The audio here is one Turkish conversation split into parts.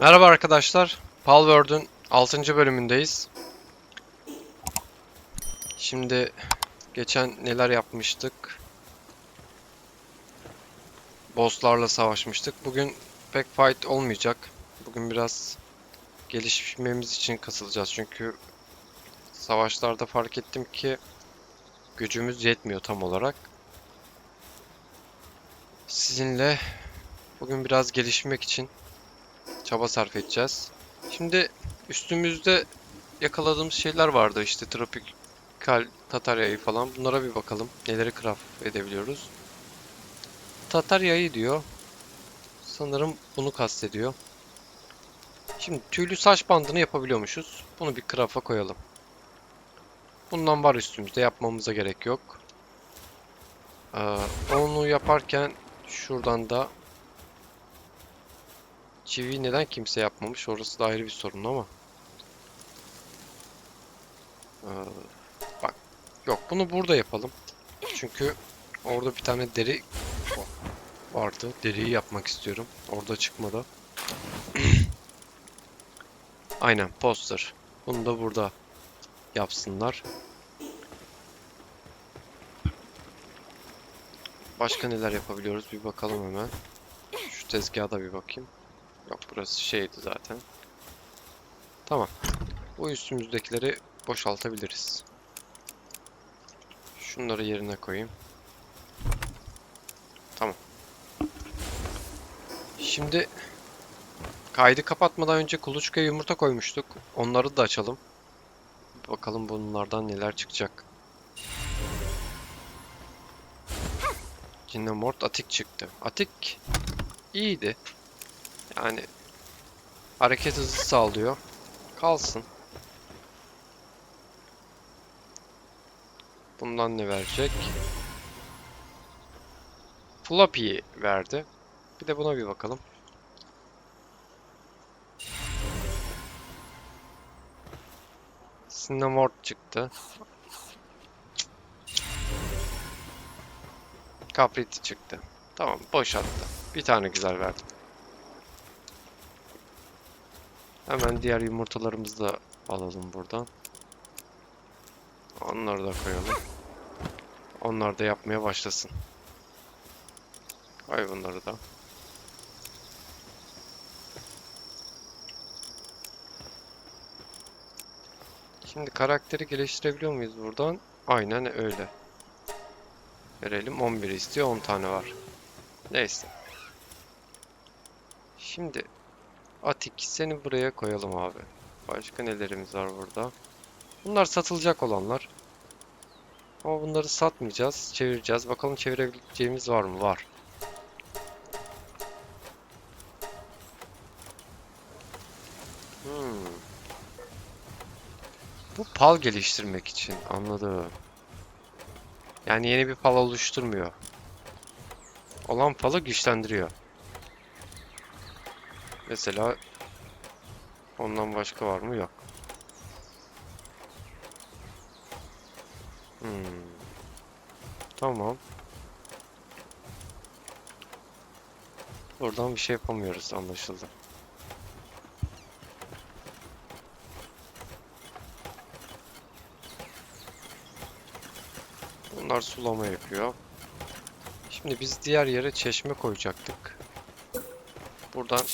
Merhaba arkadaşlar. Palworld'ün 6. bölümündeyiz. Şimdi geçen neler yapmıştık? Bosslarla savaşmıştık. Bugün pek fight olmayacak. Bugün biraz gelişmemiz için kasılacağız. Çünkü savaşlarda fark ettim ki gücümüz yetmiyor tam olarak. Sizinle bugün biraz gelişmek için çaba sarf edeceğiz. Şimdi üstümüzde yakaladığımız şeyler vardı, işte tropikal Tatar yayı falan. Bunlara bir bakalım. Neleri craft edebiliyoruz. Tatar yayı diyor. Sanırım bunu kastediyor. Şimdi tüylü saç bandını yapabiliyormuşuz. Bunu bir craft'a koyalım. Bundan var üstümüzde. Yapmamıza gerek yok. Onu yaparken şuradan da çivi neden kimse yapmamış? Orası da ayrı bir sorun ama. Ee, bak. Yok, bunu burada yapalım. Çünkü orada bir tane deri vardı. Deriyi yapmak istiyorum. Orada çıkmadı. Aynen, poster. Bunu da burada yapsınlar. Başka neler yapabiliyoruz bir bakalım hemen. Şu tezgaha da bir bakayım. Yok, burası şeydi zaten. Tamam. Bu üstümüzdekileri boşaltabiliriz. Şunları yerine koyayım. Tamam. Şimdi kaydı kapatmadan önce kuluçkaya yumurta koymuştuk. Onları da açalım. Bakalım bunlardan neler çıkacak. Cinnamort Atik çıktı. Atik iyiydi. Yani hareket hızı sağlıyor. Kalsın. Bundan ne verecek? Floppy'yi verdi. Bir de buna bir bakalım. Cinnamort çıktı. Capriti çıktı. Tamam, boşalttı. Bir tane güzel verdim. Hemen diğer yumurtalarımızı da alalım buradan. Onları da koyalım. Onlar da yapmaya başlasın. Koy bunları da. Şimdi karakteri geliştirebiliyor muyuz buradan? Aynen öyle. Verelim, 11 istiyor, 10 tane var. Neyse. Şimdi Atik, seni buraya koyalım abi. Başka nelerimiz var burada? Bunlar satılacak olanlar. Ama bunları satmayacağız. Çevireceğiz. Bakalım çevirebileceğimiz var mı? Var. Hmm. Bu pal geliştirmek için, anladım. Yani yeni bir pal oluşturmuyor. Olan palı güçlendiriyor. Mesela ondan başka var mı? Yok. Hmm. Tamam. Buradan bir şey yapamıyoruz, anlaşıldı. Bunlar sulama yapıyor. Şimdi biz diğer yere çeşme koyacaktık. Buradan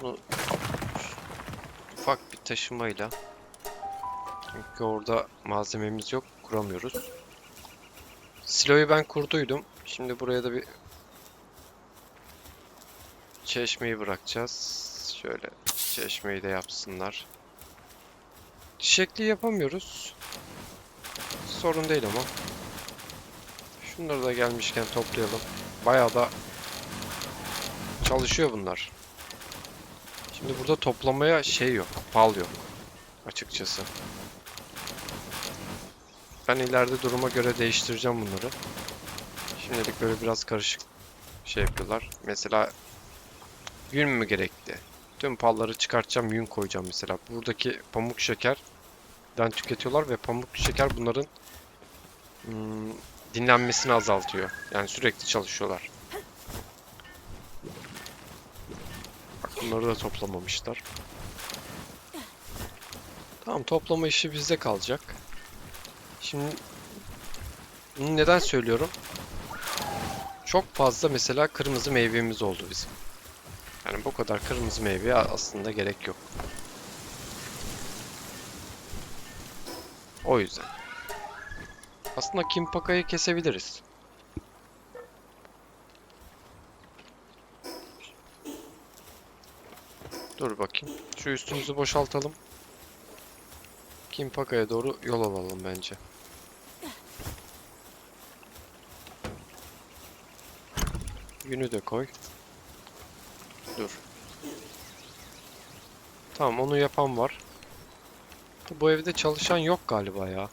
bunu ufak bir taşımayla, çünkü orada malzememiz yok, kuramıyoruz. Siloyu ben kurduydum. Şimdi buraya da bir çeşmeyi bırakacağız. Şöyle çeşmeyi de yapsınlar. Çiçekli yapamıyoruz. Sorun değil ama. Şunları da gelmişken toplayalım. Bayağı da çalışıyor bunlar. Şimdi burada toplamaya şey yok, pal yok açıkçası. Ben ileride duruma göre değiştireceğim bunları. Şimdilik böyle biraz karışık şey yapıyorlar. Mesela yün mü gerekli? Tüm palları çıkartacağım, yün koyacağım mesela. Buradaki pamuk şekerden tüketiyorlar ve pamuk şeker bunların dinlenmesini azaltıyor. Yani sürekli çalışıyorlar. Bak, Bunları da toplamamışlar. Tamam, toplama işi bizde kalacak. Şimdi bunu neden söylüyorum? Çok fazla mesela kırmızı meyvemiz oldu bizim. Yani bu kadar kırmızı meyveye aslında gerek yok. O yüzden. Aslında Kimpaka'yı kesebiliriz. Dur bakayım. Şu üstümüzü boşaltalım. Kimpaka'ya doğru yol alalım bence. Yünü de koy. Dur. Tamam, onu yapan var. Bu evde çalışan yok galiba ya.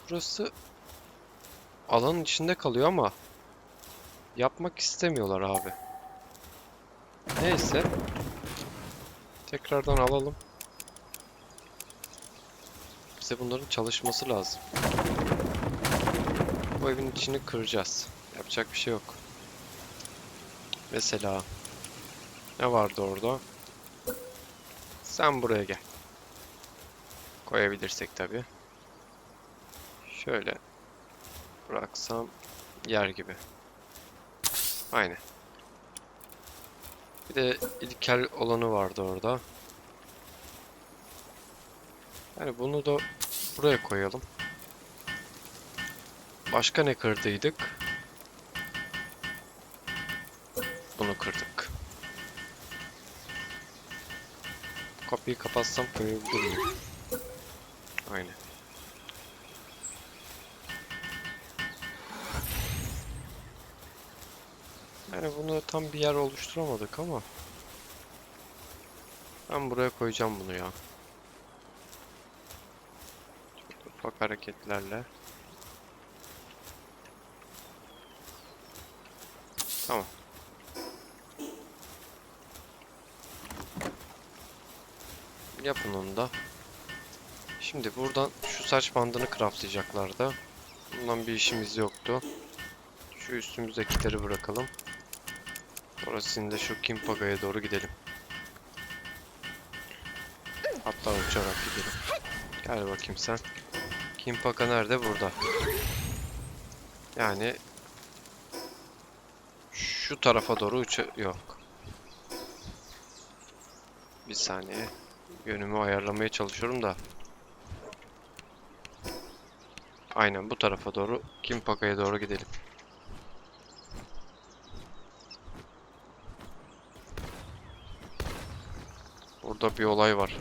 Burası alanın içinde kalıyor ama yapmak istemiyorlar abi. Neyse. Tekrardan alalım. Bize bunların çalışması lazım. Bu evin içini kıracağız. Yapacak bir şey yok. Mesela ne vardı orada? Sen buraya gel. Koyabilirsek tabii. Şöyle bıraksam yer gibi. Aynen. Bir de ilkel olanı vardı orada. Yani bunu da buraya koyalım. Başka ne kırdıydık? Bunu kırdık. Kapıyı kapatsam koyabilir miyim? Aynen. Yani bunu tam bir yer oluşturamadık ama ben buraya koyacağım bunu ya. Ufak hareketlerle. Tamam. Yapın onu da. Şimdi buradan şu saç bandını craftlayacaklardı. Bundan bir işimiz yoktu. Şu üstümüzdekileri bırakalım. Orasında şu Kimpaga'ya doğru gidelim. Hatta uçarak gidelim. Gel bakayım sen. Kimpaga nerede? Burada. Yani şu tarafa doğru yok. Bir saniye. Yönümü ayarlamaya çalışıyorum da. Aynen bu tarafa doğru, Kimpaga'ya doğru gidelim. Burada bir olay var.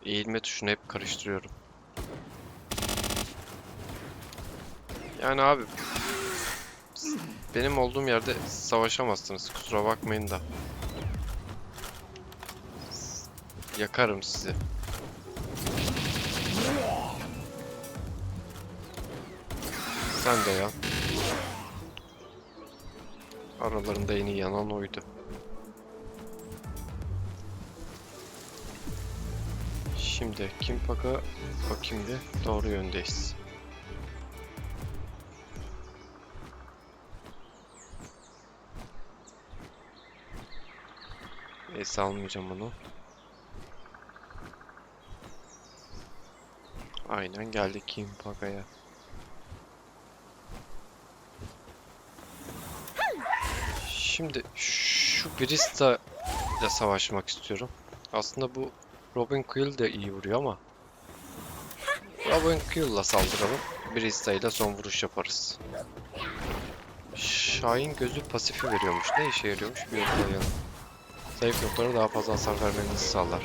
Eğilme tuşunu hep karıştırıyorum. Yani abi benim olduğum yerde savaşamazsınız. Kusura bakmayın da. Yakarım sizi. Sen de yan. Aralarında en iyi yanan oydu. Şimdi Kimpaga bakayım bir. Doğru yöndeyiz. Neyse almayacağım onu. Aynen geldik Kimpaga'ya. Şimdi şu Brista ile savaşmak istiyorum. Aslında bu Robin Quill de iyi vuruyor ama Robin Quill'la saldıralım. Brista ile son vuruş yaparız. Şahin gözü pasifi veriyormuş. Ne işe yarıyormuş bir yollayalım. Zayıf noktalara daha fazla hasar vermenizi sağlar.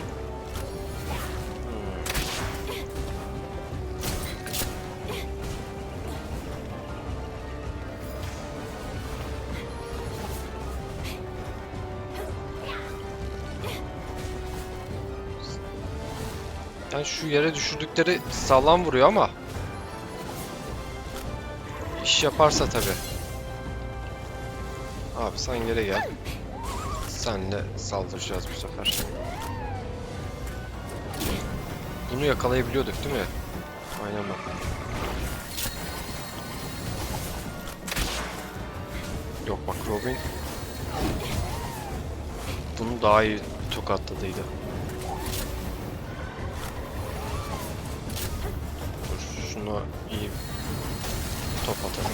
Yani şu yere düşürdükleri sağlam vuruyor ama iş yaparsa tabi. Abi sen yere gel. Senle saldıracağız bu sefer. Bunu yakalayabiliyorduk değil mi? Aynen bak. Yok bak, Robin bunu daha iyi tokatladıydı. Dur, şuna iyi top atalım.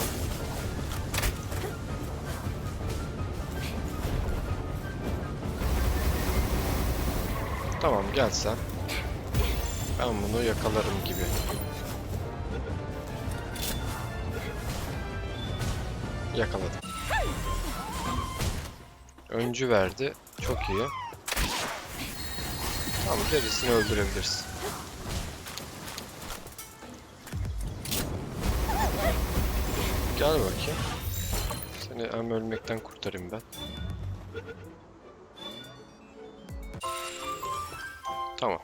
Tamam, gel sen. Ben bunu yakalarım gibi. Yakaladım. Öncü verdi. Çok iyi. Tamam, gerisini öldürebiliriz. Gel bakayım. Seni hem ölmekten kurtarayım ben. Tamam.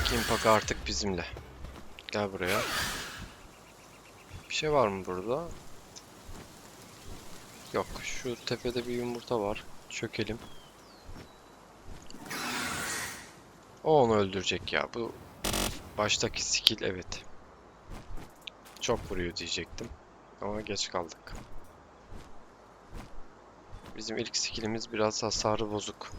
Kimpaka artık bizimle. Gel buraya. Bir şey var mı burada? Yok. Şu tepede bir yumurta var. Çökelim. O onu öldürecek ya. Bu baştaki skill, evet. Çok vuruyor diyecektim. Ama geç kaldık. Bizim ilk skillimiz biraz hasarı bozuk.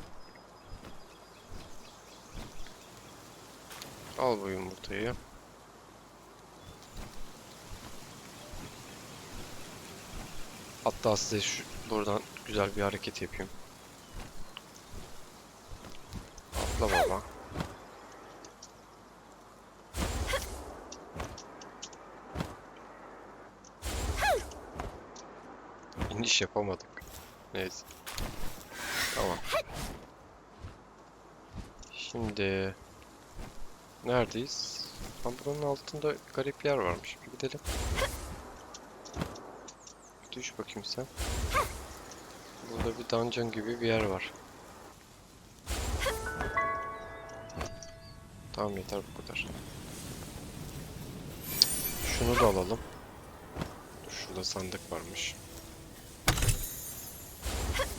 Al bu yumurtayı. Hatta size buradan güzel bir hareket yapayım. Atla baba. İniş yapamadık. Neyse. Tamam. Şimdi neredeyiz? Tam buranın altında garip yer varmış. Bir gidelim. Düş bakayım sen. Burada bir dungeon gibi bir yer var. Tamam, yeter bu kadar. Şunu da alalım. Dur, şurada sandık varmış.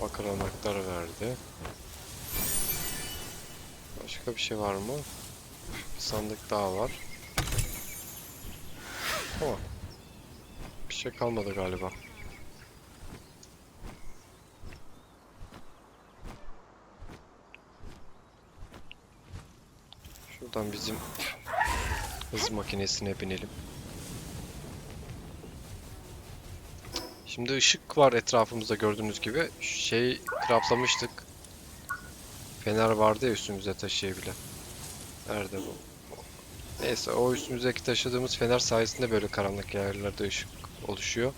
Bakır anahtar verdi. Başka bir şey var mı? Bir sandık daha var. Tamam. Bir şey kalmadı galiba. Şuradan bizim hız makinesine binelim. Şimdi ışık var etrafımızda, gördüğünüz gibi. Şey craftlamıştık. Fener vardı ya üstümüze taşıyabilen. Nerede bu? Neyse, o üstümüzdeki taşıdığımız fener sayesinde böyle karanlık yerlerde ışık oluşuyor.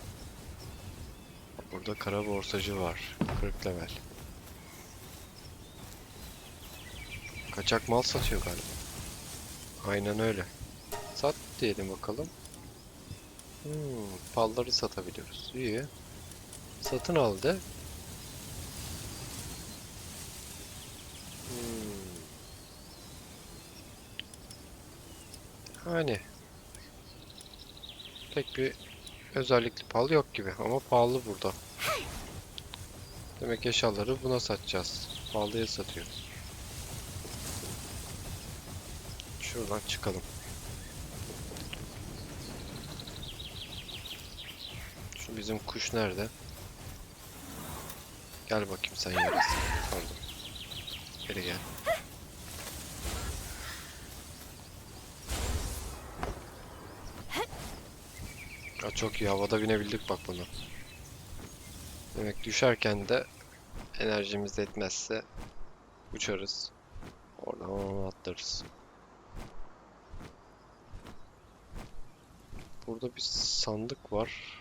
Burada kara borsacı var. 40 level. Kaçak mal satıyor galiba. Aynen öyle. Sat diyelim bakalım. Palları satabiliyoruz. İyi. Satın aldı. Hani pek bir özellikli pal yok gibi ama pahalı burada. Demek eşyaları buna satacağız. Pahalıya satıyoruz. Şuradan çıkalım. Şu bizim kuş nerede? Gel bakayım sen yarası. Pardon. Geri gel. Ha, çok iyi, havada binebildik bak bunu. Demek düşerken de enerjimiz yetmezse uçarız. Oradan onu atlarız. Burada bir sandık var.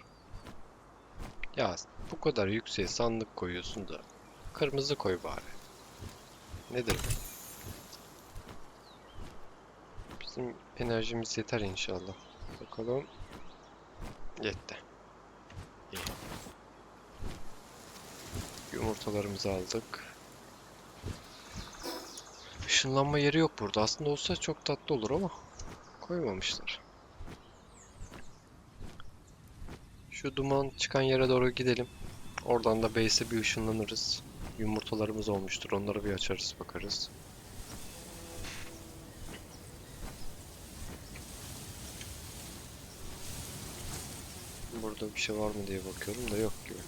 Ya bu kadar yükseğe sandık koyuyorsun da kırmızı koy bari. Nedir bu? Bizim enerjimiz yeter inşallah. Bakalım. Yetti. İyi. Yumurtalarımızı aldık. Işınlanma yeri yok burada. Aslında olsa çok tatlı olur ama koymamışlar. Şu duman çıkan yere doğru gidelim. Oradan da base'e bir ışınlanırız. Yumurtalarımız olmuştur. Onları bir açarız, bakarız. Burada bir şey var mı diye bakıyorum da yok gibi.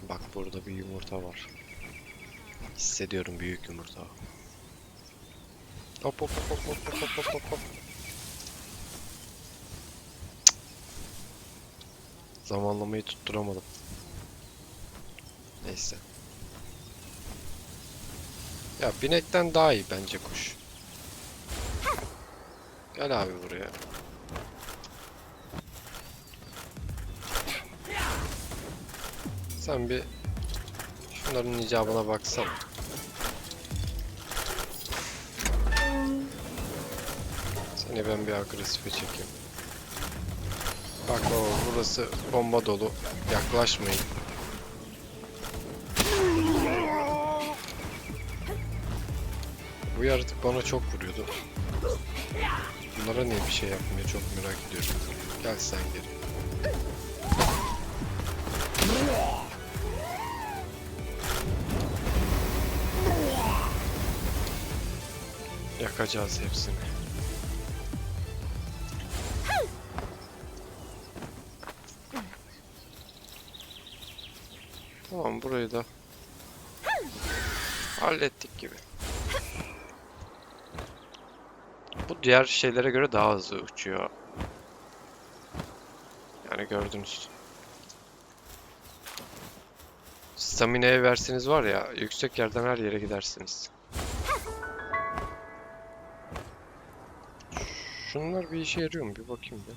Bak burada bir yumurta var. Hissediyorum büyük yumurta. Hop hop hop hop hop hop hop hop hop. Zamanlamayı tutturamadım. Neyse. Ya binekten daha iyi bence kuş. Gel abi buraya. Sen bir şunların icabına baksana. Seni ben bir agresife çekeyim. Bak o burası bomba dolu. Yaklaşmayın. Bu yaratık bana çok vuruyordu. Bunlara niye bir şey yapmıyor çok merak ediyorum. Gel sen geri. Yakacağız hepsini. Tamam burayı da hallettik gibi. Bu diğer şeylere göre daha hızlı uçuyor. Yani gördünüz. Stamina'ya verseniz var ya yüksek yerden her yere gidersiniz. Şunlar bir işe yarıyor mu? Bir bakayım bir.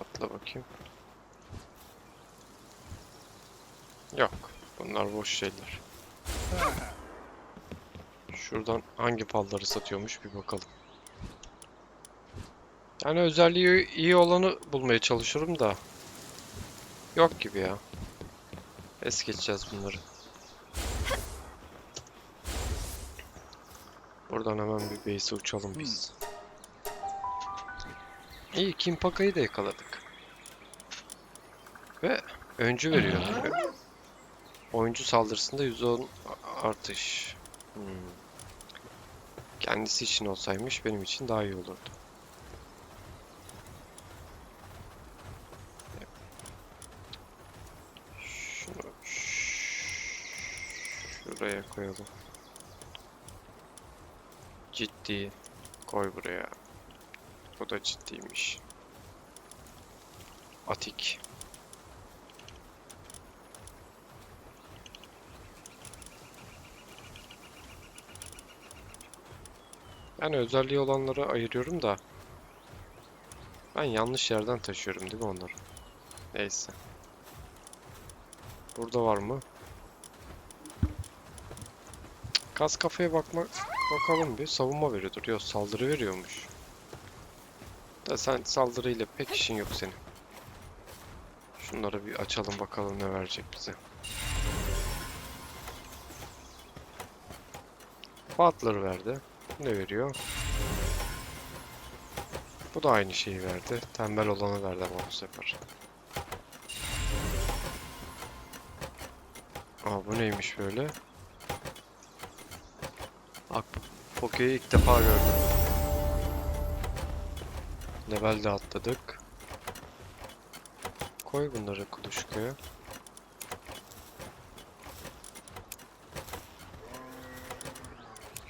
Atla bakayım. Yok. Bunlar boş şeyler. Şuradan hangi palları satıyormuş bir bakalım. Yani özelliği iyi olanı bulmaya çalışıyorum da. Yok gibi ya. Es geçeceğiz bunları. Buradan hemen bir base'e uçalım biz. İyi, Kimpaka'yı da yakaladık. Ve öncü veriyor tabii. Oyuncu saldırısında %10 artış. Kendisi için olsaymış benim için daha iyi olurdu. Şunu şuraya koyalım. Ciddi. Koy buraya. Bu da ciddiymiş. Atik. Yani özelliği olanları ayırıyorum da ben yanlış yerden taşıyorum değil mi onları? Neyse. Burada var mı? Kas kafaya bakalım bir. Savunma veriyordur. Yok saldırı veriyormuş. Da sen saldırıyla pek işin yok senin. Şunları bir açalım bakalım ne verecek bize. Butler verdi. Ne veriyor? Bu da aynı şeyi verdi. Tembel olanı verdi ama bu sefer. Aa bu neymiş böyle? Bak Poke'yi ilk defa gördüm. Level de atladık. Koy bunları kuluçkaya.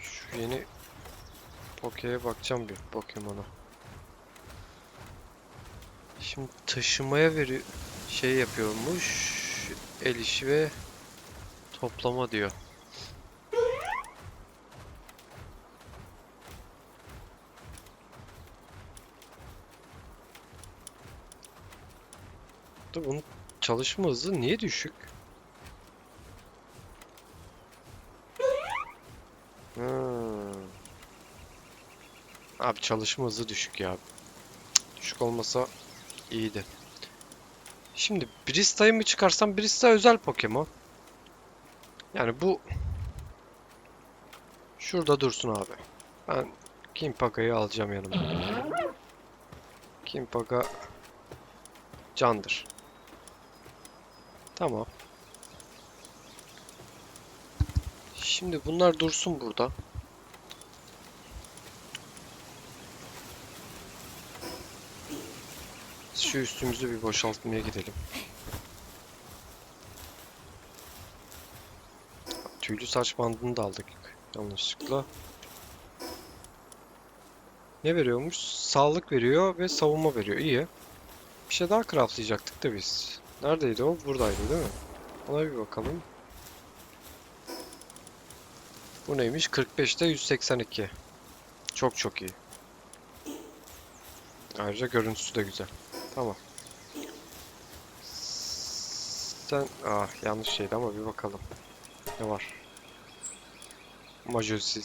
Şu yeni Poke'ye bakacağım bir Pokemon'a. Şimdi taşımaya veriyor. Şey yapıyormuş. El işi ve toplama diyor. Da bunun çalışma hızı niye düşük? Abi çalışma hızı düşük ya. Düşük olmasa iyiydi. Şimdi Brista'yı mı çıkarsam Brista özel Pokemon. Yani bu şurada dursun abi. Ben Kimpaga'yı alacağım yanıma. Kimpaga candır. Tamam. Şimdi bunlar dursun burada. şu üstümüzü bir boşaltmaya gidelim. Tüylü saç bandını da aldık yanlışlıkla. Ne veriyormuş? Sağlık veriyor ve savunma veriyor. İyi. Bir şey daha craftlayacaktık da biz. Neredeydi o? Buradaydı değil mi? Ona bir bakalım. Bu neymiş? 45'te 182. Çok çok iyi. Ayrıca görüntüsü de güzel. Tamam. Sen... Ah, yanlış şeydi ama bir bakalım. Ne var? Majosi.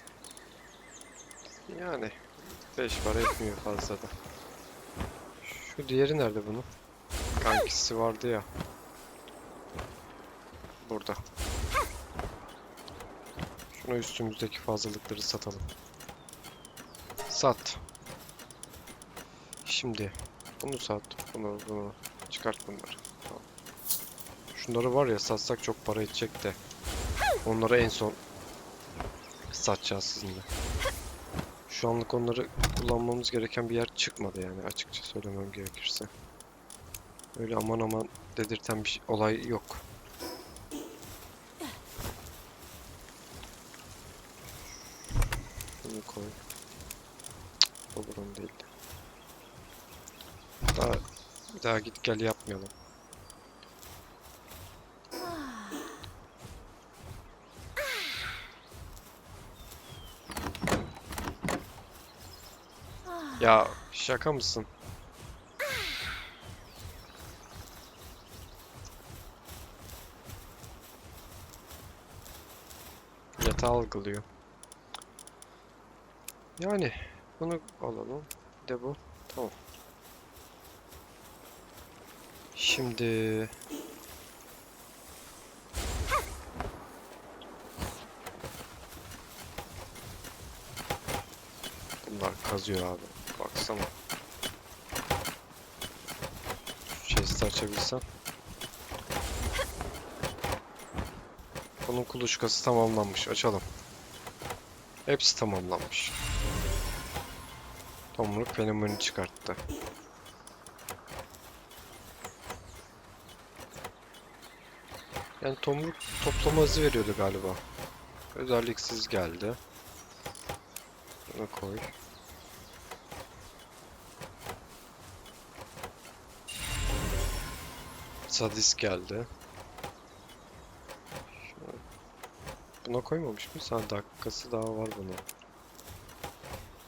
Yani 5 para etmiyor fazla da. Şu diğeri nerede bunun? Kankisi vardı ya. Burada. Şuna üstümüzdeki fazlalıkları satalım. Sat. Şimdi bunu sat. Bunu çıkart bunları. Tamam. Şunları var ya satsak çok para edecek de. Onları en son satacağız sizinle. Şu anlık onları kullanmamız gereken bir yer çıkmadı yani açıkça söylemem gerekirse. Öyle aman aman dedirten bir olay yok. Bunu koy. Olur onu değil. Bir daha git gel yapmayalım. Ya şaka mısın? Yatağı algılıyor. Yani bunu alalım. Bir de bu. Tamam. Şimdi bunlar kazıyor abi. Baksana. Şu chest'i açabilsem. Bunun kuluçkası tamamlanmış. Açalım. Hepsi tamamlanmış. Tomruk fenomeni çıkarttı. Yani tomruk toplama hızı veriyordu galiba. Özelliksiz geldi. Bunu koy. Sadist geldi. Buna koymamış mı? Sen dakikası daha var bunun.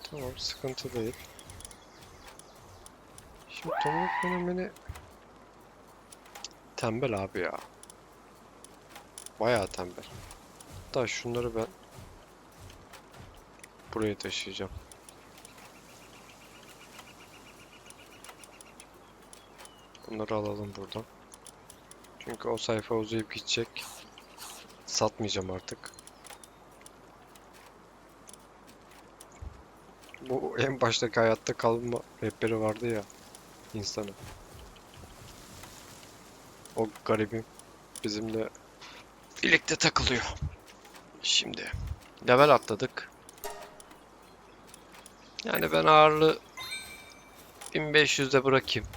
Tamam, sıkıntı değil. Şimdi tomruk fenomeni tembel abi ya. Bayağı tembel. Hatta şunları ben buraya taşıyacağım. Bunları alalım buradan. Çünkü o sayfa uzayıp gidecek. Satmayacağım artık. Bu en baştaki hayatta kalma rehberi vardı ya insanı. O garibim bizimle birlikte takılıyor. Şimdi level atladık. Yani ben ağırlığı 1500'de bırakayım.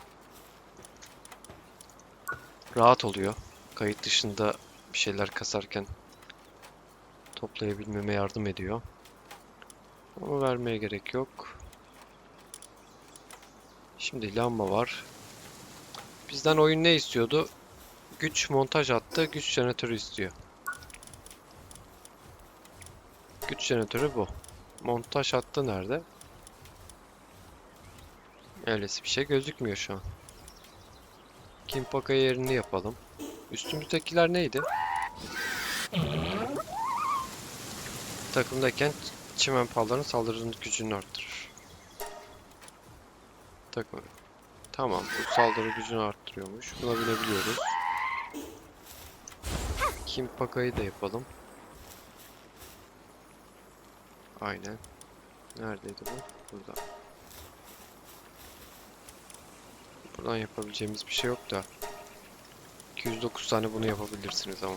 Rahat oluyor. Kayıt dışında bir şeyler kasarken toplayabilmeme yardım ediyor. Ama vermeye gerek yok. Şimdi lamba var. Bizden oyun ne istiyordu? Güç montaj attı. Güç jeneratörü istiyor. Güç jeneratörü bu. Montaj hattı nerede? Öylesi bir şey gözükmüyor şu an. Kimpaka yerini yapalım. Üstümüzdekiler neydi? Takımdayken çimen palların saldırı gücünü arttırır. Takım. Tamam, bu saldırı gücünü arttırıyormuş. Buna binebiliyoruz. Kimpaka'yı da yapalım. Aynen. Neredeydi bu? Burada. Buradan yapabileceğimiz bir şey yok da. 209 tane bunu yapabilirsiniz ama.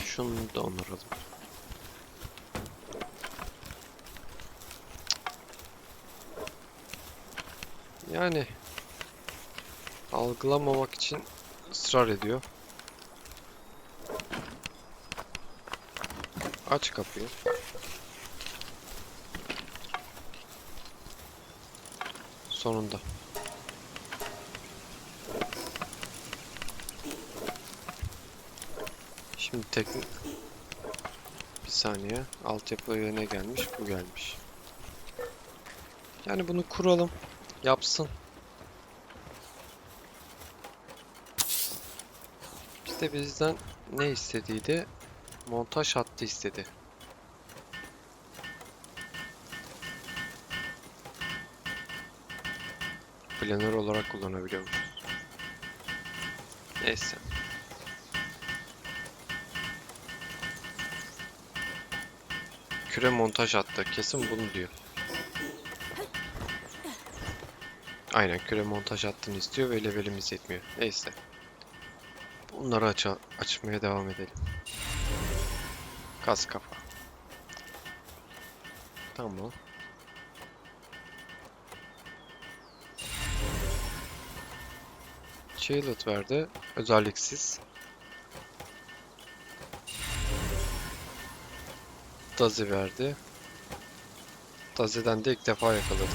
Şunu da onaralım. Yani algılamamak için ısrar ediyor. Aç kapıyı. Sonunda. Şimdi bir saniye. Altyapı ne gelmiş? Bu gelmiş. Yani bunu kuralım. Yapsın. İşte bizden ne istediydi? Montaj hattı istedi. Planör olarak kullanabiliyormuş. Neyse. Küre montaj hattı. Kesin bunu diyor. Aynen küre montaj hattını istiyor ve levelimiz yetmiyor. Neyse. Bunları açmaya devam edelim. Kas kafa. Tamam. Shielded verdi. Özelliksiz. Dazi verdi. Dazi'den de ilk defa yakaladık.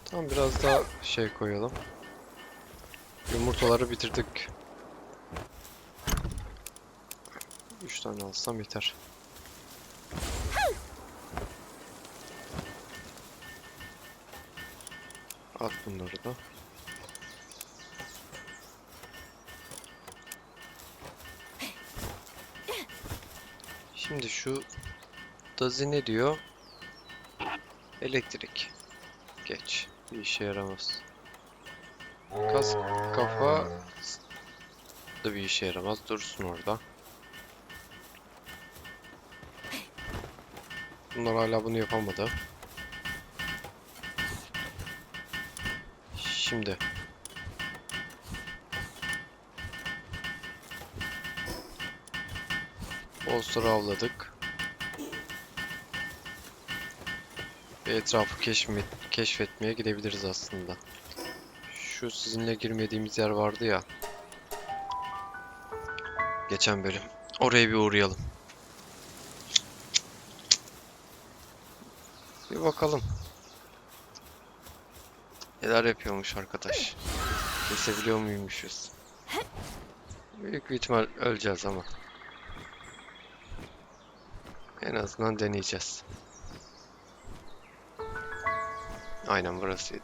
Tamam biraz daha şey koyalım. Yumurtaları bitirdik. 3 tane alsam yeter. At bunları da. Şimdi şu Dazi ne diyor? Elektrik. Geç. Bir işe yaramaz. Kas kafa da bir işe yaramaz. Dursun orada. Bunlar hala bunu yapamadı. Şimdi. Monster'ı avladık. Bir etrafı keşfetmeye gidebiliriz aslında. Şu sizinle girmediğimiz yer vardı ya. Geçen bölüm. Oraya bir uğrayalım. Bir bakalım. Neler yapıyormuş arkadaş. Kesebiliyor muymuşuz? Büyük bir ihtimal öleceğiz ama. En azından deneyeceğiz. Aynen burasıydı.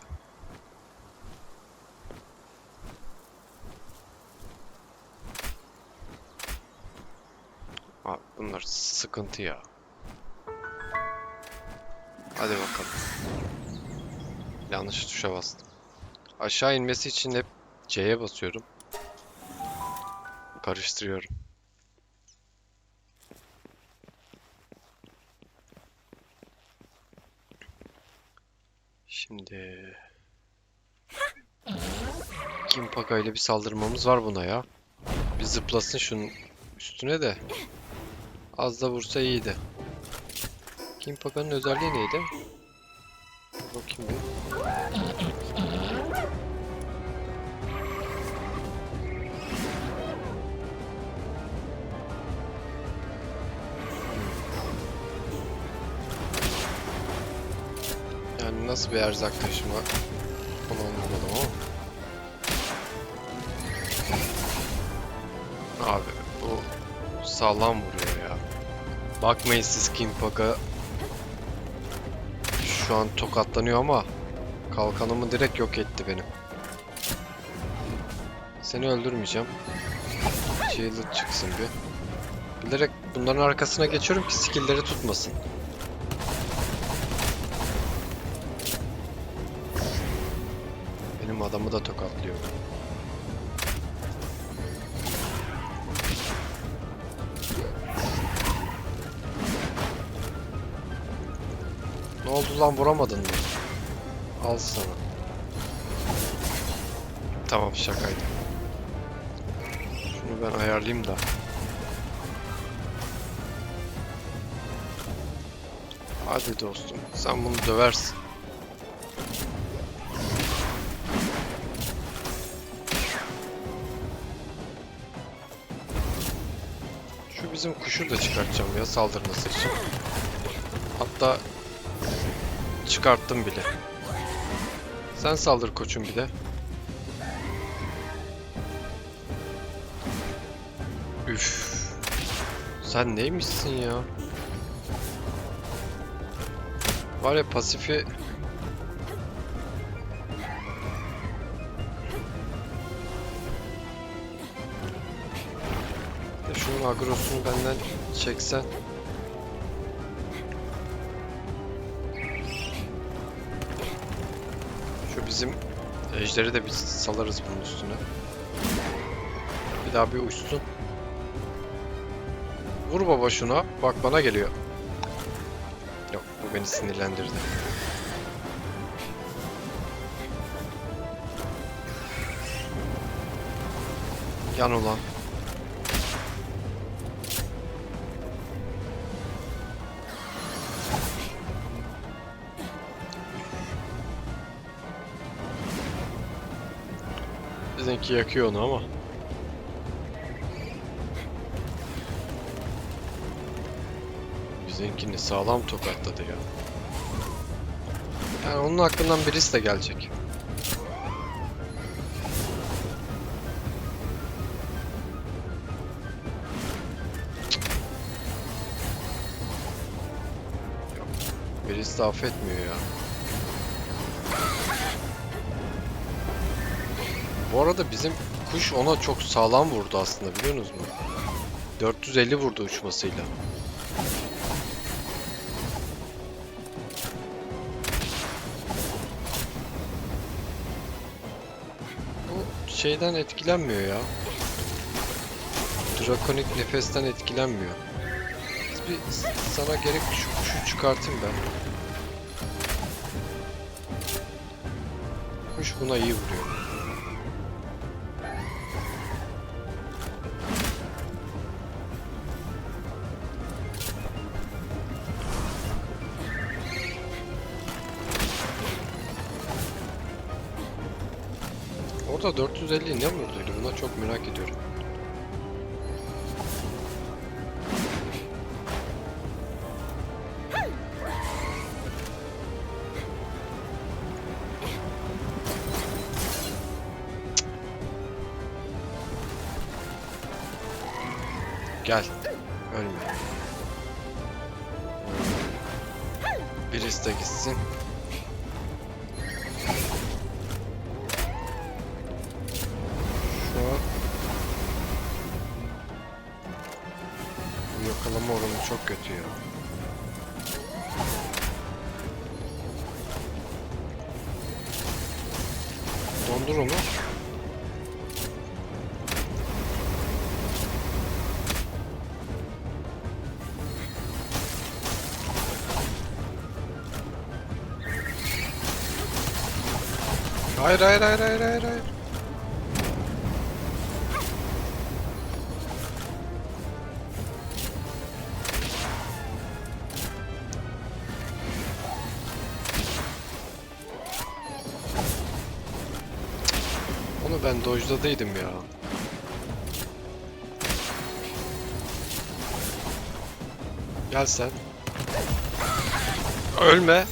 Abi bunlar sıkıntı ya. Hadi bakalım. Yanlış tuşa bastım. Aşağı inmesi için hep C'ye basıyorum. Karıştırıyorum. Şimdi Kimpaka ile bir saldırmamız var buna ya. Bir zıplasın şunun üstüne de. Az da vursa iyiydi. Kimpaka'nın özelliği neydi? Bakayım bir. Yani nasıl bir erzak taşıma onu anlamadım ama. Abi bu sağlam vuruyor ya. Bakmayın siz Kimpaka şu an tokatlanıyor ama kalkanımı direkt yok etti benim. Seni öldürmeyeceğim. Shielded çıksın bir. Bilerek bunların arkasına geçiyorum ki skill'leri tutmasın. Benim adamı da tokatlıyor. Ne oldu lan, vuramadın mı? Al sana. Tamam, şakaydı. Şunu ben ayarlayayım da. Hadi dostum, sen bunu döversin. bizim kuşu da çıkartacağım ya saldırması için. Hatta çıkarttım bile. Sen saldır koçum bir de. Üf. Sen neymişsin ya? Var ya pasifi... Şunun agrosunu benden çeksen. Şu bizim ejderi de biz salarız bunun üstüne. Bir daha bir uçsun. Vur baba şuna. Bak bana geliyor. Yok, bu beni sinirlendirdi. Yan ulan. Bizimki yakıyor onu ama. Bizimkini sağlam tokatladı ya. Yani onun hakkından birisi de gelecek. Birisi de affetmiyor ya. Bu arada bizim kuş ona çok sağlam vurdu aslında, biliyor musunuz? 450 vurdu uçmasıyla. Bu şeyden etkilenmiyor ya. Drakonik nefesten etkilenmiyor. Bir sana gerek şu kuşu çıkartayım ben. Kuş buna iyi vuruyor. Orada 450 ne vurduydu? Buna çok merak ediyorum. Gel. Ölme. Birisi de gitsin. Şu an bu yakalama oranı çok kötü ya. Dondur onu. Hayır hayır hayır hayır hayır hayır. Onu ben dojladıydım ya. Gel sen. Ölme.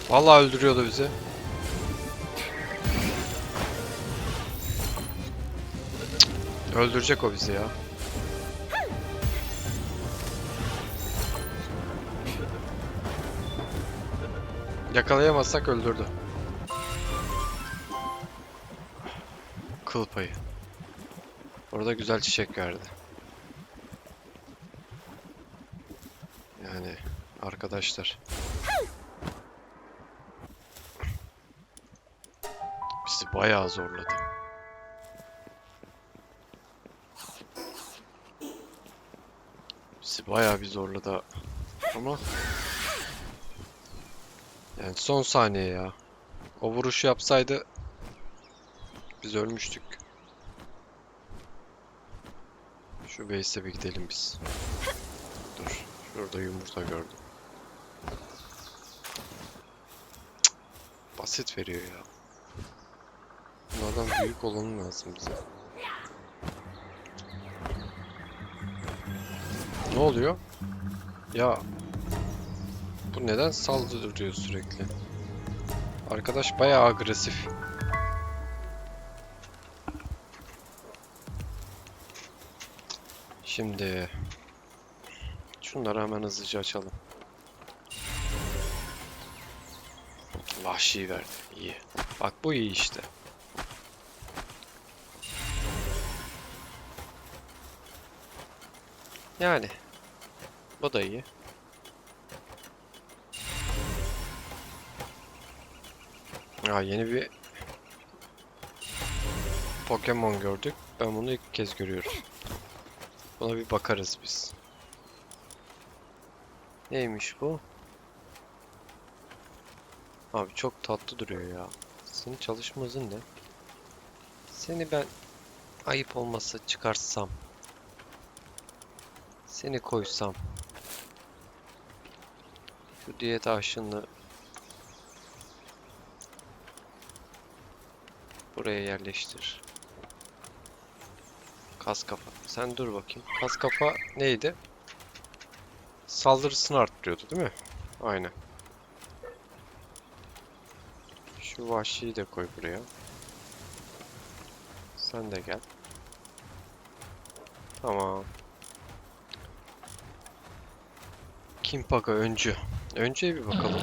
Vallahi öldürüyordu bizi. Öldürecek o bizi ya. Yakalayamazsak öldürdü. Kıl payı. Orada güzel çiçek verdi. Yani arkadaşlar. Bizi bayağı zorladı. Bizi bayağı bir zorladı ama yani son saniye ya. O vuruşu yapsaydı biz ölmüştük. Şu base'e bir gidelim biz. Dur. Şurada yumurta gördüm. Cık, basit veriyor ya. Bunlardan büyük olanı lazım bize. Ne oluyor? Ya bu neden saldırıyor sürekli? Arkadaş bayağı agresif. Şimdi şunları hemen hızlıca açalım. Vahşi verdi. İyi. Bak bu iyi işte. Yani bu da iyi. Yeni bir Pokemon gördük. Ben bunu ilk kez görüyorum. Buna bir bakarız biz. Neymiş bu? Abi çok tatlı duruyor ya. Senin çalışma hızın ne? Seni ben ayıp olmasa çıkarsam. Seni koysam. Şu diyet aşını buraya yerleştir. Kas kafa. Sen dur bakayım. Kas kafa neydi? Saldırısını arttırıyordu değil mi? Aynen. Şu vahşiyi de koy buraya. Sen de gel. Tamam. Kimpaka öncü. Öncüye bir bakalım.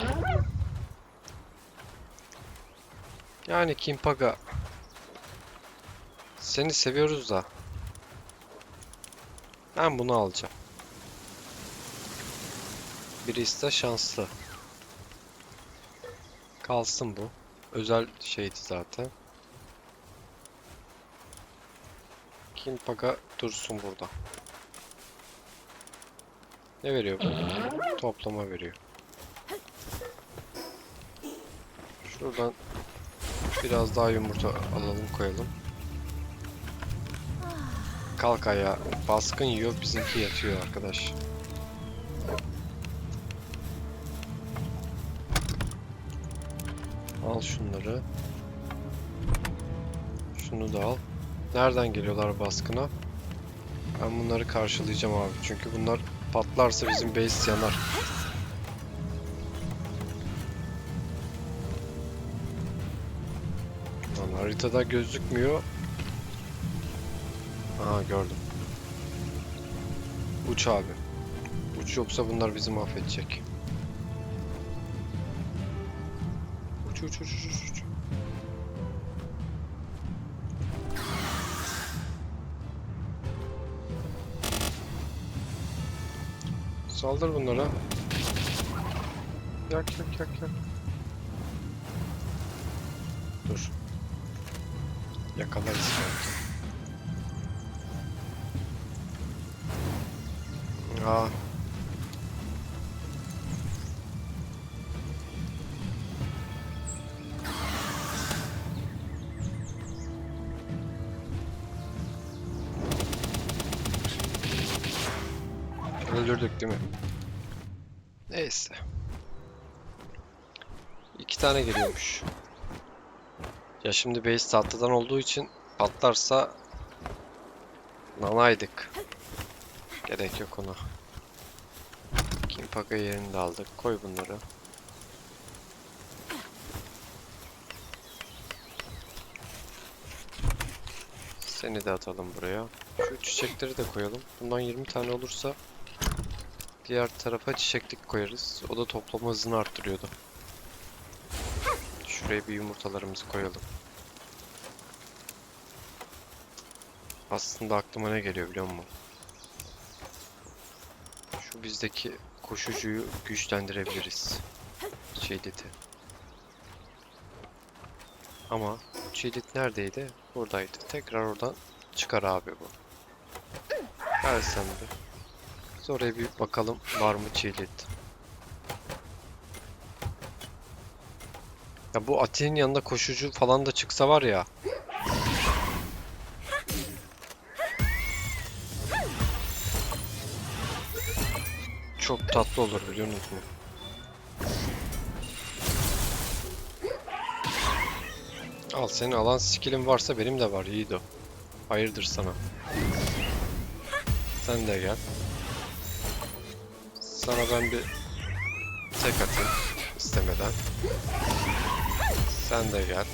Yani Kimpaka, seni seviyoruz da ben bunu alacağım. Birisi de şanslı. Kalsın bu. Özel şeydi zaten. Kimpaka dursun burada. Ne veriyor bu? Toplama veriyor. Şuradan biraz daha yumurta alalım koyalım. Kalk ayağa. Baskın yiyor, bizimki yatıyor arkadaş. Al şunları. Şunu da al. Nereden geliyorlar baskına? Ben bunları karşılayacağım abi. Çünkü bunlar patlarsa bizim base yanar. Lan haritada gözükmüyor. Aha gördüm. Uç abi. Uç yoksa bunlar bizi mahvedecek. Uç uç uç uç uç. Saldır bunlara. Yak yak yak yak. Dur. Yakalarız belki. Aa. Öldürdük değil mi? Neyse. 2 tane geliyormuş. Ya şimdi base tahtadan olduğu için patlarsa nanaydık. Gerek yok ona. Kimpaka yerini de aldık. Koy bunları. Seni de atalım buraya. Şu çiçekleri de koyalım. Bundan 20 tane olursa diğer tarafa çiçeklik koyarız. O da toplama hızını arttırıyordu. Şuraya bir yumurtalarımızı koyalım. Aslında aklıma ne geliyor biliyor musun? Şu bizdeki koşucuyu güçlendirebiliriz. Şeydeti. Ama Çiğdit neredeydi? Buradaydı. Tekrar oradan çıkar abi bu. Gel sen de. Biz oraya bir bakalım var mı Çiğdit. Ya bu Ati'nin yanında koşucu falan da çıksa var ya. Çok tatlı olur biliyor musun? Al, senin alan skill'in varsa benim de var Yiğido. Hayırdır sana. Sen de gel. Sana ben bir tek atayım istemeden. Sen de gel.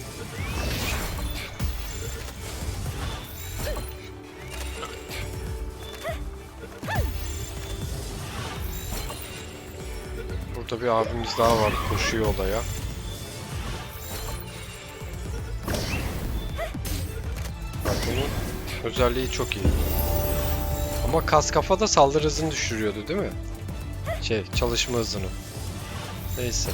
Burada bir abimiz daha var, koşuyor olaya. Bak bunun özelliği çok iyi. Ama kas kafa da saldırı hızını düşürüyordu değil mi? Çalışma hızını. Neyse.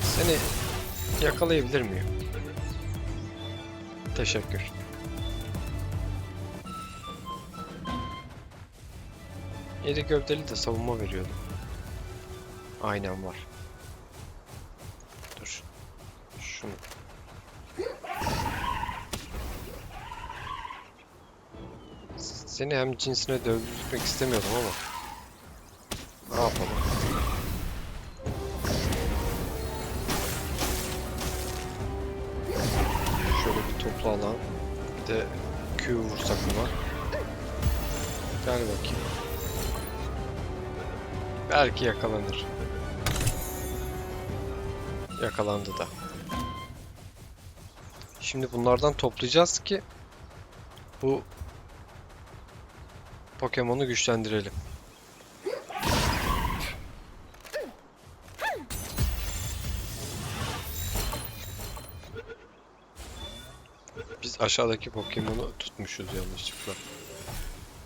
Seni yakalayabilir miyim? Teşekkür. İri gövdeli de savunma veriyordu. Aynen var. Dur. Şunu. Seni hem cinsine dövdürtmek istemiyordum ama. Ne yapalım? Şöyle bir toplu alan. Bir de Q vursak ona. Gel bakayım. Belki yakalanır. Yakalandı da. Şimdi bunlardan toplayacağız ki bu Pokemon'u güçlendirelim. Biz aşağıdaki Pokemon'u tutmuşuz yanlışlıkla.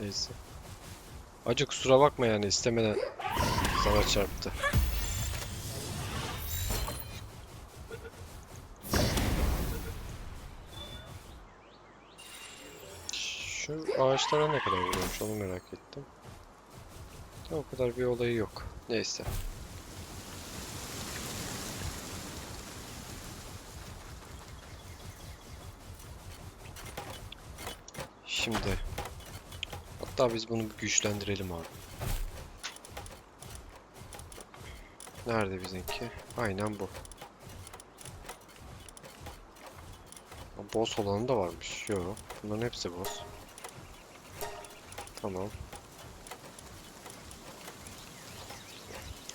Neyse. Acı kusura bakma yani istemeden sana çarptı. Şu ağaçlara ne kadar vuruyormuş onu merak ettim. O kadar bir olayı yok. Neyse. Şimdi hatta biz bunu bir güçlendirelim abi. Nerede bizimki? Aynen bu. Boss olanı da varmış. Yo, bunların hepsi boss. Tamam.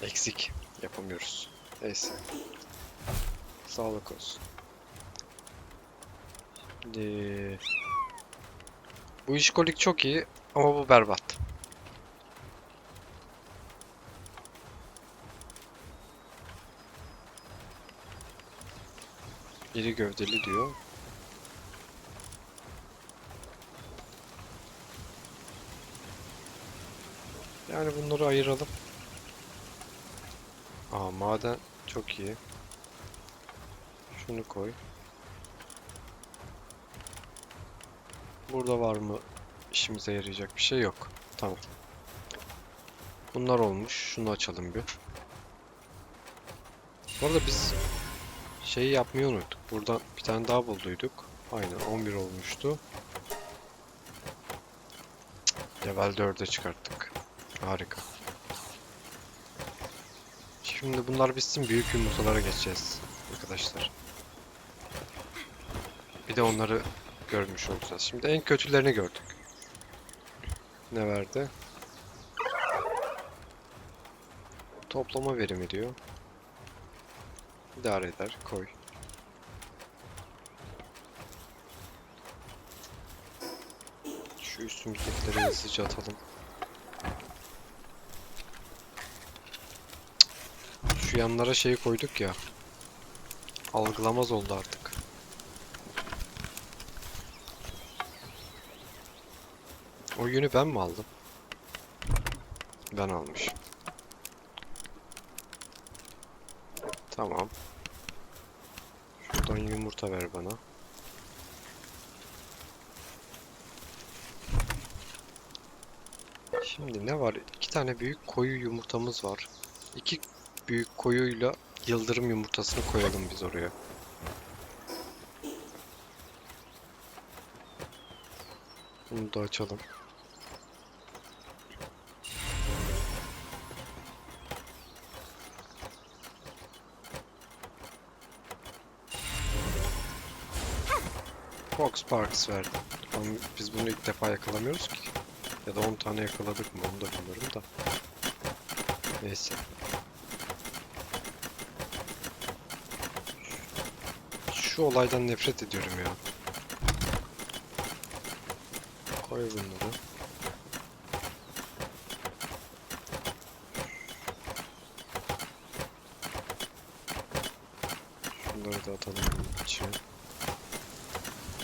Eksik. Yapamıyoruz. Neyse. Sağlık olsun. Şimdi... Bu işkolik çok iyi ama bu berbat. İri gövdeli diyor. Yani bunları ayıralım. Aa maden çok iyi. Şunu koy. Burada var mı işimize yarayacak bir şey yok. Tamam. Bunlar olmuş. Şunu açalım bir. Bu arada biz şeyi yapmayı unuttuk. Buradan bir tane daha bulduyduk. Aynen 11 olmuştu. Level 4'e çıkarttık. Harika. Şimdi bunlar bitsin büyük yumurtalara geçeceğiz arkadaşlar. Bir de onları görmüş olacağız. Şimdi en kötülerini gördük. Ne verdi? Toplama verimi diyor. İdare eder. Koy. Şu üstümüzdekileri hızlıca atalım. Şu yanlara şeyi koyduk ya. Algılamaz oldu artık. O yünü ben mi aldım? Ben almışım. Tamam. Şuradan yumurta ver bana. Şimdi ne var? 2 tane büyük koyu yumurtamız var. 2 büyük koyuyla yıldırım yumurtasını koyalım biz oraya. Bunu da açalım. Fox Parks verdi. Ama biz bunu ilk defa yakalamıyoruz ki. Ya da 10 tane yakaladık mı onu da bilmiyorum da. Neyse. Şu olaydan nefret ediyorum ya. Koy bunları. Bunları da atalım bunun içine.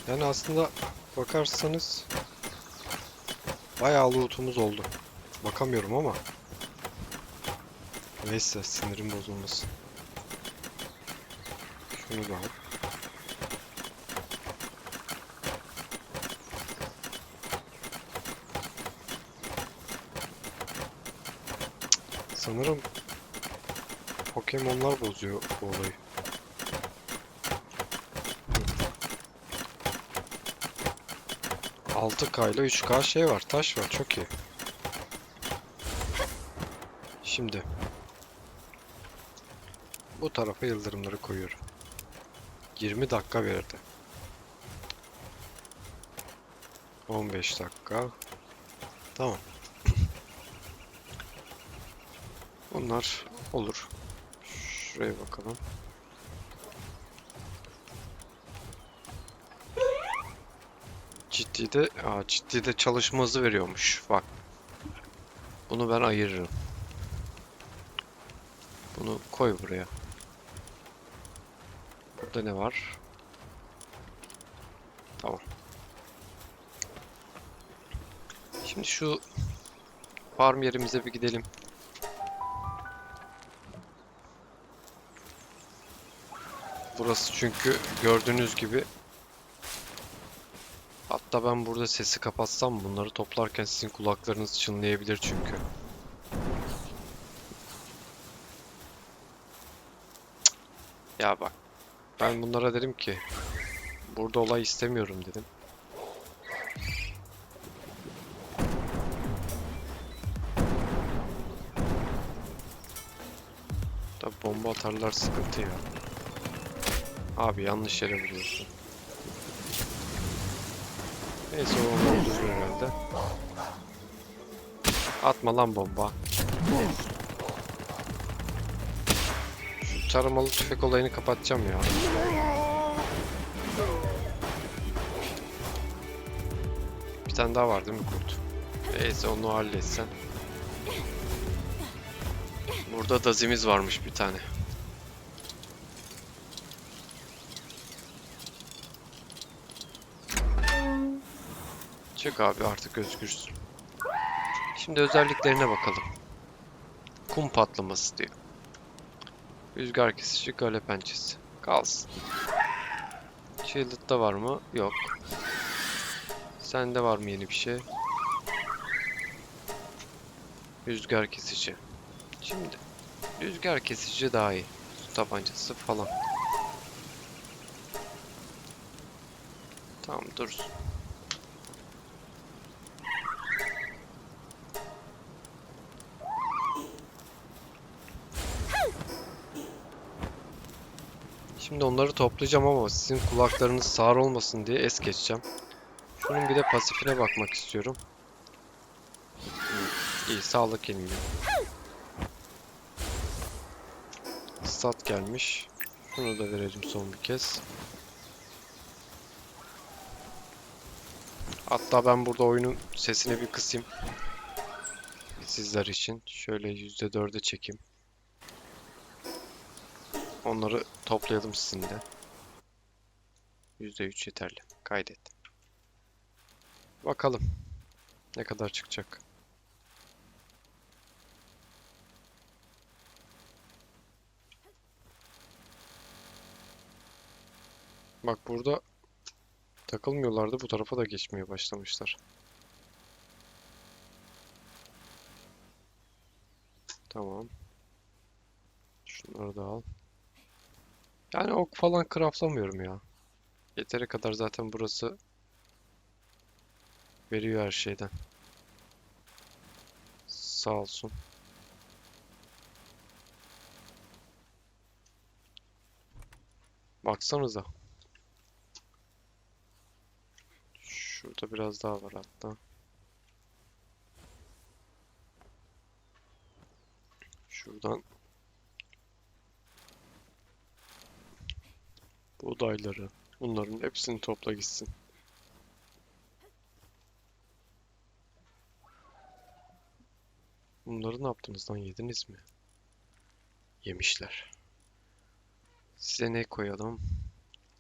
Yani aslında bakarsanız bayağı lootumuz oldu. Bakamıyorum ama. Neyse sinirim bozulmasın. Şunu da al. Sanırım Pokemon'lar bozuyor bu olayı. 6K ile 3K şey var, taş var, çok iyi. Şimdi bu tarafa yıldırımları koyuyorum. 20 dakika verdi. 15 dakika. Tamam. Bunlar olur. Şuraya bakalım. Ciddi de çalışma hızı veriyormuş. Bak. Bunu ben ayırırım. Bunu koy buraya. Burada ne var? Tamam. Şimdi şu farm yerimize bir gidelim. Burası çünkü gördüğünüz gibi, hatta ben burada sesi kapatsam bunları toplarken sizin kulaklarınız çınlayabilir çünkü. Ya bak, ben bunlara dedim ki burada olay istemiyorum dedim. Tabi bomba atarlar, sıkıntı ya. Abi yanlış yere vuruyorsun. Neyse o onu öldürür herhalde. Atma lan bomba. Şu tarımalı tüfek olayını kapatacağım ya. Bir tane daha var değil mi kurt? Neyse onu halletsen. Burada dazimiz varmış bir tane. Çık abi, artık özgürsün. Şimdi özelliklerine bakalım. Kum patlaması diyor. Rüzgar kesici, gale pençesi. Kalsın. Shielded'da var mı? Yok. Sende var mı yeni bir şey? Rüzgar kesici. Şimdi rüzgar kesici daha iyi. Su tabancası falan. Tamam, dursun. Şimdi onları toplayacağım ama sizin kulaklarınız sağır olmasın diye es geçeceğim. Şunun bir de pasifine bakmak istiyorum. İyi, sağlık yeniliyor. Stat gelmiş. Şunu da verelim son bir kez. Hatta ben burada oyunun sesini bir kısayım. Sizler için. Şöyle %4'e çekeyim. Onları toplayalım sizinle. %3 yeterli. Kaydet. Bakalım ne kadar çıkacak. Bak burada takılmıyorlardı. Bu tarafa da geçmeye başlamışlar. Tamam. Şunları da al. Yani ok falan craftlamıyorum ya. Yeteri kadar zaten burası veriyor her şeyden. Sağ olsun. Baksanıza. Şurada biraz daha var hatta. Şuradan buğdayları, bunların hepsini topla gitsin. Bunları ne yaptınız lan, yediniz mi? Yemişler. Size ne koyalım?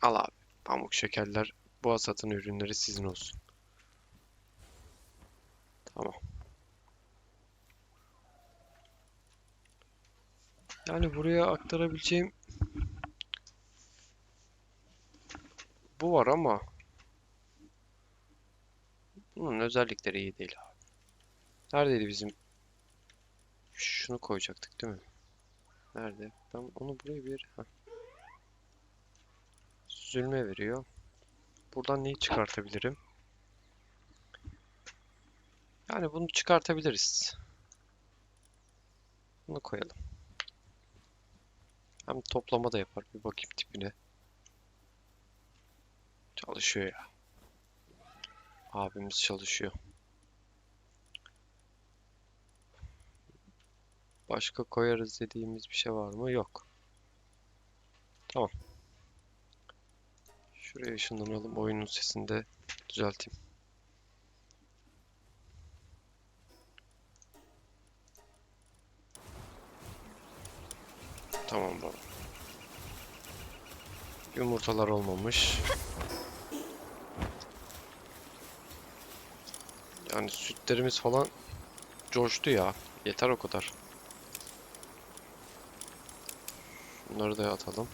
Al abi. Pamuk şekerler, bu hasatın ürünleri sizin olsun. Tamam. Yani buraya aktarabileceğim bu var ama bunun özellikleri iyi değil abi. Neredeydi bizim? Şunu koyacaktık değil mi? Nerede? Ben onu buraya bir yere... Heh. Süzülme veriyor. Buradan neyi çıkartabilirim? Yani bunu çıkartabiliriz. Bunu koyalım. Hem toplama da yapar. Bir bakayım tipine. Çalışıyor ya. Abimiz çalışıyor. Başka koyarız dediğimiz bir şey var mı? Yok. Tamam. Şuraya ışınlanalım. Oyunun sesini de düzelteyim. Tamam baba. Yumurtalar olmamış. Yani sütlerimiz falan coştu ya. Yeter o kadar. Bunları da atalım.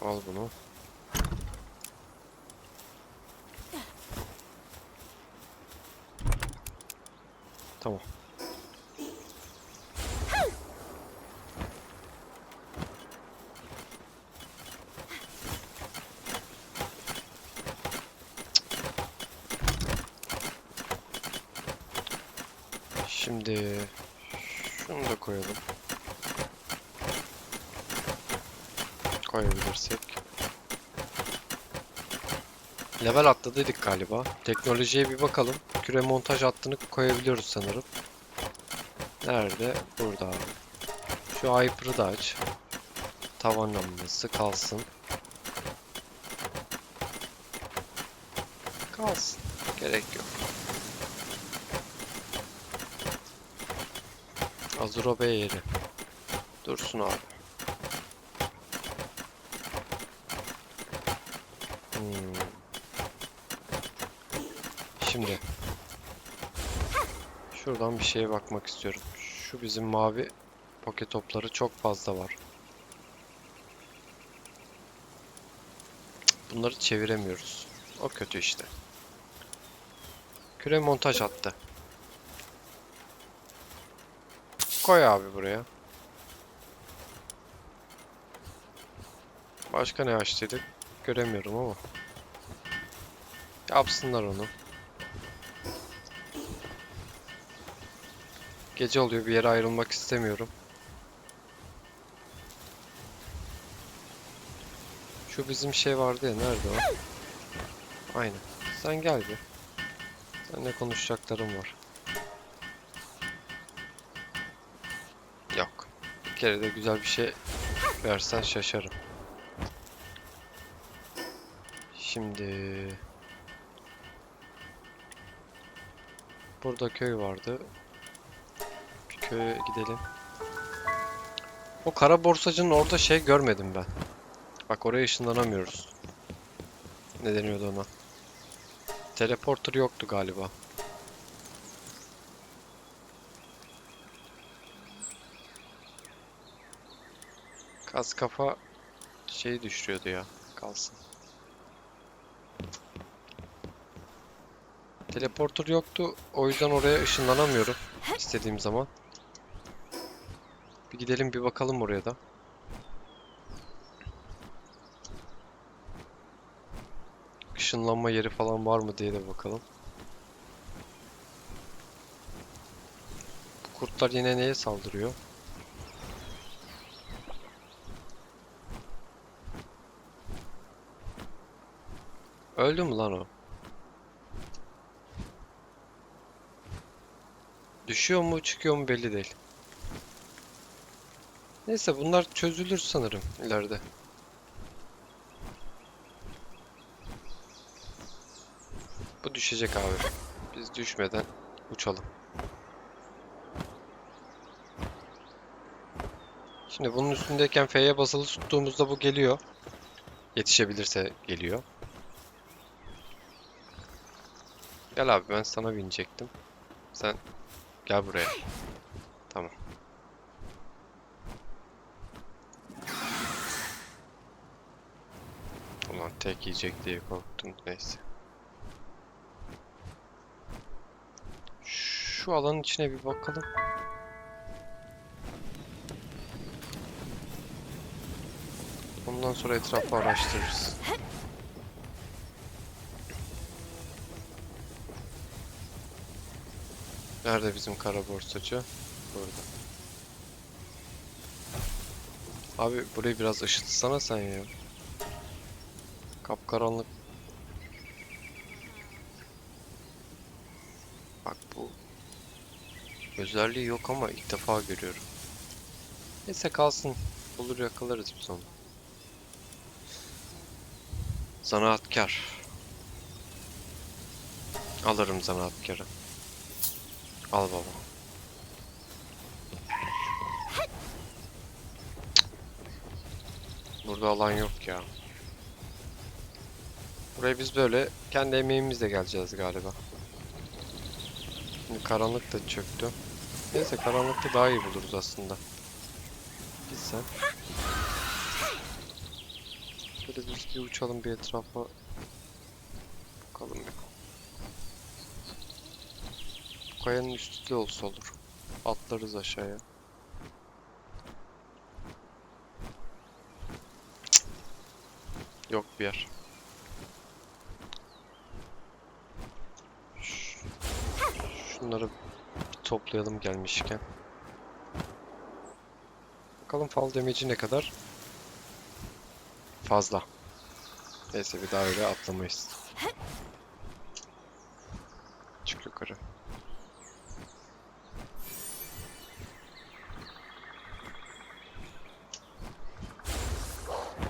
Al bunu. Tamam. Şimdi şunu da koyalım. Koyabilirsek. Level atladıydık galiba. Teknolojiye bir bakalım. Küre montaj hattını koyabiliyoruz sanırım. Nerede? Burada abi. Şu Hyper'ı da aç. Tavan lambası kalsın. Kalsın. Gerek yok. Azuro Bey yeri. Dursun abi. Şimdi şuradan bir şeye bakmak istiyorum. Şu bizim mavi poke topları çok fazla var. Bunları çeviremiyoruz. O kötü işte. Küre montaj hattı. Koy abi buraya. Başka ne açtıydık? Göremiyorum ama. Yapsınlar onu. Gece oluyor, bir yere ayrılmak istemiyorum. Şu bizim şey vardı ya, nerede o? Aynen. Sen gel bir. Seninle konuşacaklarım var. Yok. Bir kere de güzel bir şey versen şaşarım. Şimdi burada köy vardı. Bir köye gidelim. O kara borsacının orada şey görmedim ben. Bak oraya ışınlanamıyoruz. Ne deniyordu ona? Teleporter yoktu galiba. Kas kafa şeyi düşürüyordu ya. Kalsın. Teleporter yoktu. O yüzden oraya ışınlanamıyorum. İstediğim zaman. Bir gidelim bir bakalım oraya da. Işınlanma yeri falan var mı diye de bakalım. Bu kurtlar yine neye saldırıyor? Öldü mü lan o? Düşüyor mu çıkıyor mu belli değil. Neyse bunlar çözülür sanırım ileride. Bu düşecek abi. Biz düşmeden uçalım. Şimdi bunun üstündeyken F'ye basılı tuttuğumuzda bu geliyor. Yetişebilirse geliyor. Gel abi ben sana binecektim. Sen gel buraya. Tamam. Ulan tek yiyecek diye korktum. Neyse. Şu alanın içine bir bakalım. Ondan sonra etrafı araştırırız. Nerede bizim kara borsacı? Burada. Abi burayı biraz ışıtsana sen ya. Kapkaranlık. Bak bu özelliği yok ama ilk defa görüyorum. Neyse kalsın. Olur yakalarız biz onu. Zanaatkar. Alırım zanaatkarı. Al baba. Burada alan yok ya. Buraya biz böyle kendi emeğimizle geleceğiz galiba. Şimdi karanlık da çöktü. Neyse karanlıkta daha iyi buluruz aslında. Git sen. Şöyle biz bir uçalım bir etrafa. Bakalım bir. Kayanın üstü de olsa olur. Atlarız aşağıya. Yok bir yer. Şunları bir toplayalım gelmişken. Bakalım fall damage'i ne kadar? Fazla. Neyse bir daha öyle atlamayız. Çık yukarı.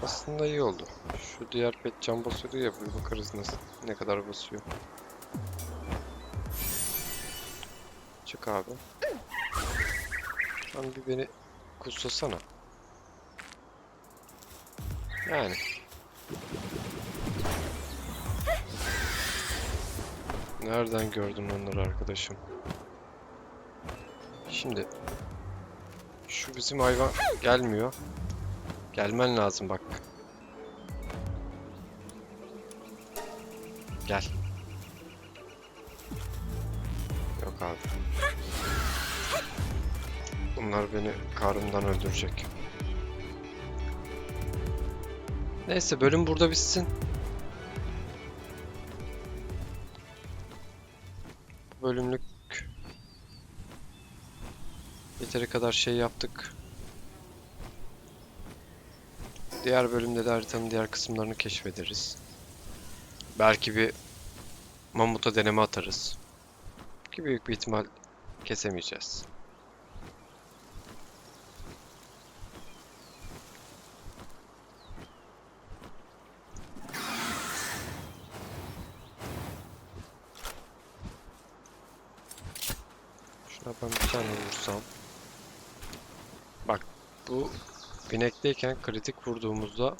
Aslında iyi oldu. Şu diğer pet can basıyordu ya, bir bakarız nasıl, ne kadar basıyor. Çık abi. Sen bir beni kuslasana. Yani. Nereden gördün onları arkadaşım? Şimdi. Şu bizim hayvan gelmiyor. Gelmen lazım bak. Gel. Yok abi. Bunlar beni karnımdan öldürecek. Neyse bölüm burada bitsin. Bu bölümlük yeteri kadar şey yaptık. Diğer bölümde de haritanın diğer kısımlarını keşfederiz. Belki bir mamuta deneme atarız. Ki büyük bir ihtimal kesemeyeceğiz. Şuna ben bir tane vursam. Bak bu binekteyken kritik vurduğumuzda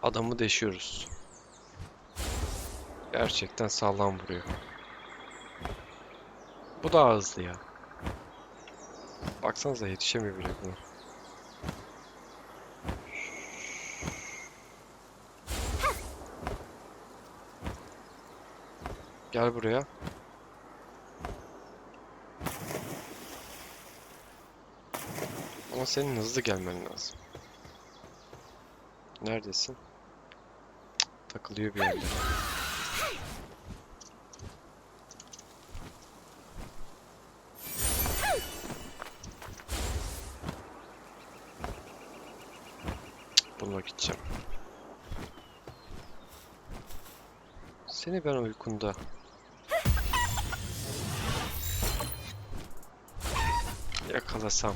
adamı deşiyoruz. Gerçekten sağlam vuruyor. Bu daha hızlı ya. Baksanıza yetişemiyor bile buna. Gel buraya. Ama senin hızlı gelmen lazım. Neredesin? Cık, takılıyor bir yerde. Bununla gideceğim. Seni ben uykunda Yakalasam.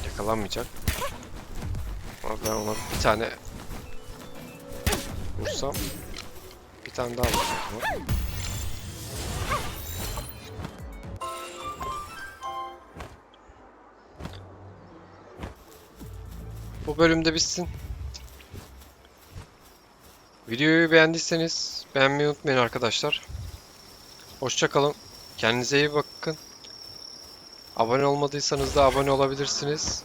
Yakalanmayacak. Ama ben ona bir tane vursam bir tane daha vuracağım. Bu bölümde bitsin. Videoyu beğendiyseniz beğenmeyi unutmayın arkadaşlar. Hoşça kalın. Kendinize iyi bakın. Abone olmadıysanız da abone olabilirsiniz.